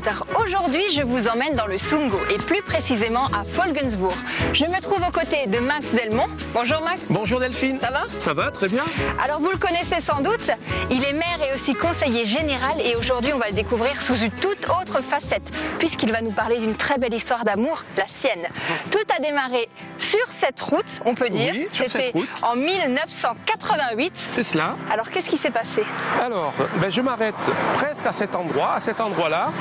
Center. Aujourd'hui, je vous emmène dans le Sundgau et plus précisément à Folgensburg. Je me trouve aux côtés de Max Delmont. Bonjour Max. Bonjour Delphine. Ça va? Ça va, très bien. Alors vous le connaissez sans doute, il est maire et aussi conseiller général et aujourd'hui on va le découvrir sous une toute autre facette puisqu'il va nous parler d'une très belle histoire d'amour, la sienne. Tout a démarré sur cette route, on peut dire. Oui, sur C'était cette route. en 1988. C'est cela. Alors qu'est-ce qui s'est passé? Alors, je m'arrête presque à cet endroit-là,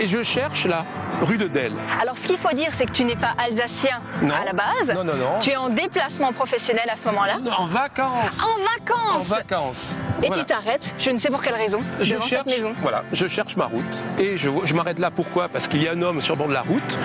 et je cherche la rue de Delle. Alors ce qu'il faut dire, c'est que tu n'es pas alsacien Non. à la base. Non, non, non. Tu es en déplacement professionnel à ce moment-là. En vacances. En vacances. En vacances. Et Voilà. tu t'arrêtes, je ne sais pour quelle raison, Je devant cherche, cette maison. voilà, je cherche ma route et je m'arrête là. Pourquoi? Parce qu'il y a un homme sur le bord de la route.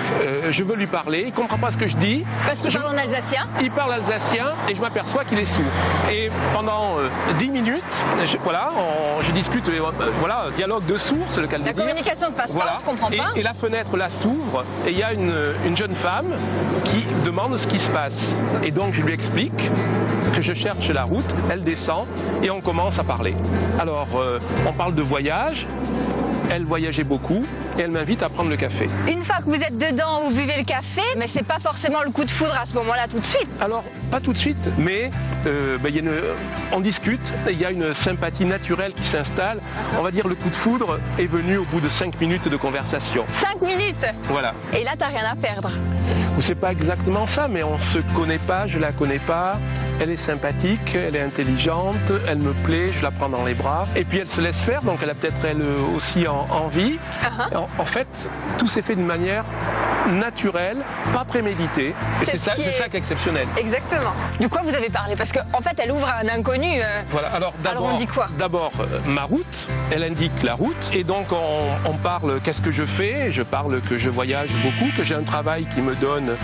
Je veux lui parler. Il comprend pas ce que je dis. Parce qu'il parle en alsacien. Il parle alsacien et je m'aperçois qu'il est sourd. Et pendant 10 minutes, je discute. Voilà, dialogue de sourds, c'est le cas de La le dire. communication ne passe pas, Voilà. on ne se comprend pas. Et la fenêtre là s'ouvre et il y a une jeune femme qui demande ce qui se passe. Et donc je lui explique que je cherche la route, elle descend et on commence à parler. Alors on parle de voyage, elle voyageait beaucoup et elle m'invite à prendre le café. Une fois que vous êtes dedans, vous buvez le café, mais c'est pas forcément le coup de foudre à ce moment-là tout de suite. Alors, pas tout de suite, mais on discute, et il y a une sympathie naturelle qui s'installe. On va dire le coup de foudre est venu au bout de 5 minutes de conversation. 5 minutes. Voilà. Et là, t'as rien à perdre. C'est pas exactement ça, mais on se connaît pas, je la connais pas. Elle est sympathique, elle est intelligente, elle me plaît, je la prends dans les bras. Et puis elle se laisse faire, donc elle a peut-être elle aussi envie. En fait, tout s'est fait d'une manière naturelle, pas préméditée. Et c'est ça qui est exceptionnel. Exactement. De quoi vous avez parlé? Parce qu'en fait, elle ouvre à un inconnu. Voilà, alors on dit quoi? D'abord, ma route, elle indique la route. Et donc on parle qu'est-ce que je fais. Je parle que je voyage beaucoup, que j'ai un travail qui me donne,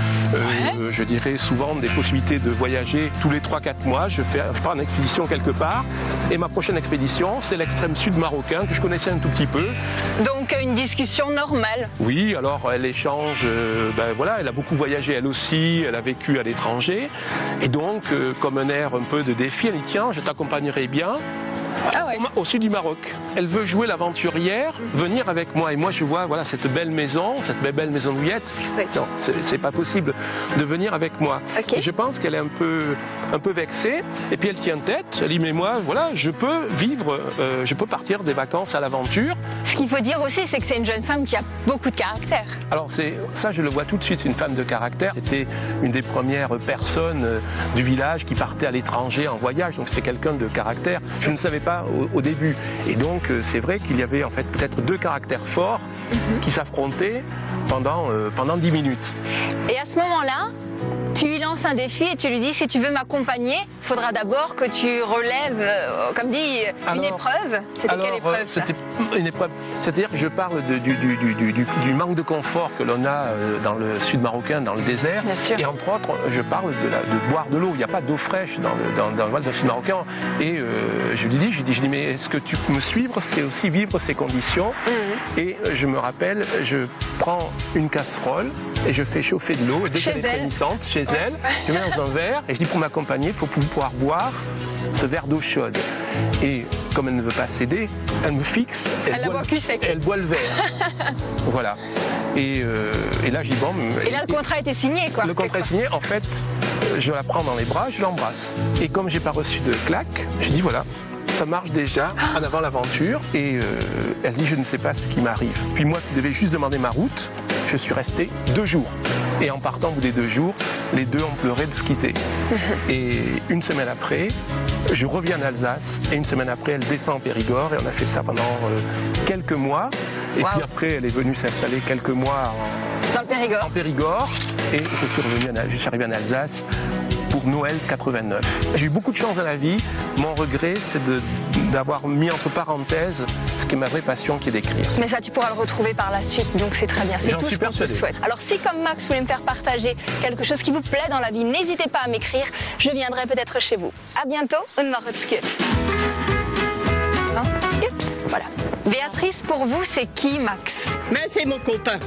je dirais souvent, des possibilités de voyager tous les 3-4 mois. Je pars en expédition quelque part. Et ma prochaine expédition, c'est l'extrême sud marocain, que je connaissais un tout petit peu. Donc une discussion normale. Oui, alors elle échange, elle a beaucoup voyagé elle aussi, elle a vécu à l'étranger. Et donc, comme un air un peu de défi, elle dit tiens, je t'accompagnerai bien. Au sud du Maroc. Elle veut jouer l'aventurière, venir avec moi. Et moi, je vois cette belle maison, cette belle maison douillette. Non, c'est pas possible de venir avec moi. Okay. Et je pense qu'elle est un peu vexée. Et puis elle tient tête. Elle dit mais moi, voilà, je peux vivre, je peux partir des vacances à l'aventure. Ce qu'il faut dire aussi, c'est que c'est une jeune femme qui a beaucoup de caractère. Alors ça, je le vois tout de suite, c'est une femme de caractère. C'était une des premières personnes du village qui partait à l'étranger en voyage. Donc c'était quelqu'un de caractère. Je ne savais pas au début. Et donc c'est vrai qu'il y avait en fait peut-être 2 caractères forts qui s'affrontaient pendant 10 minutes. Et à ce moment-là, tu lui lances un défi et tu lui dis si tu veux m'accompagner, il faudra d'abord que tu relèves, comme dit, une épreuve. C'était quelle épreuve? C'était une épreuve. C'est-à-dire que je parle du manque de confort que l'on a dans le sud marocain, dans le désert. Bien sûr. Et entre autres, je parle de boire de l'eau. Il n'y a pas d'eau fraîche dans le sud marocain. Et je lui dis, mais est-ce que tu peux me suivre? C'est aussi vivre ces conditions. Et je me rappelle, je prends une casserole et je fais chauffer de l'eau. Et dès qu'elle est frémissante, chez elle, je mets dans un verre et je dis pour m'accompagner, il faut pouvoir boire ce verre d'eau chaude. Et comme elle ne veut pas céder, elle me fixe, elle boit le verre. Voilà. Et là, je dis bon. Et là, le contrat était signé, quoi. Le contrat est signé. En fait, je la prends dans les bras, je l'embrasse. Et comme j'ai pas reçu de claque, je dis voilà. Ça marche déjà en avant l'aventure et elle dit je ne sais pas ce qui m'arrive. Puis moi qui devais juste demander ma route, je suis resté 2 jours. Et en partant au bout des 2 jours, les deux ont pleuré de se quitter. Et une semaine après, je reviens en Alsace et une semaine après, elle descend en Périgord et on a fait ça pendant quelques mois. Et puis après, elle est venue s'installer quelques mois en Périgord et je suis arrivé en Alsace pour Noël 89. J'ai eu beaucoup de chance dans la vie. Mon regret, c'est d'avoir mis entre parenthèses ce qui est ma vraie passion, qui est d'écrire. Mais ça, tu pourras le retrouver par la suite, donc c'est très bien. C'est tout ce qu'on te souhaite. Alors si, comme Max, vous voulez me faire partager quelque chose qui vous plaît dans la vie, n'hésitez pas à m'écrire. Je viendrai peut-être chez vous. À bientôt. Und macht's gut. Oups, voilà. Béatrice, pour vous, c'est qui, Max? Mais c'est mon copain.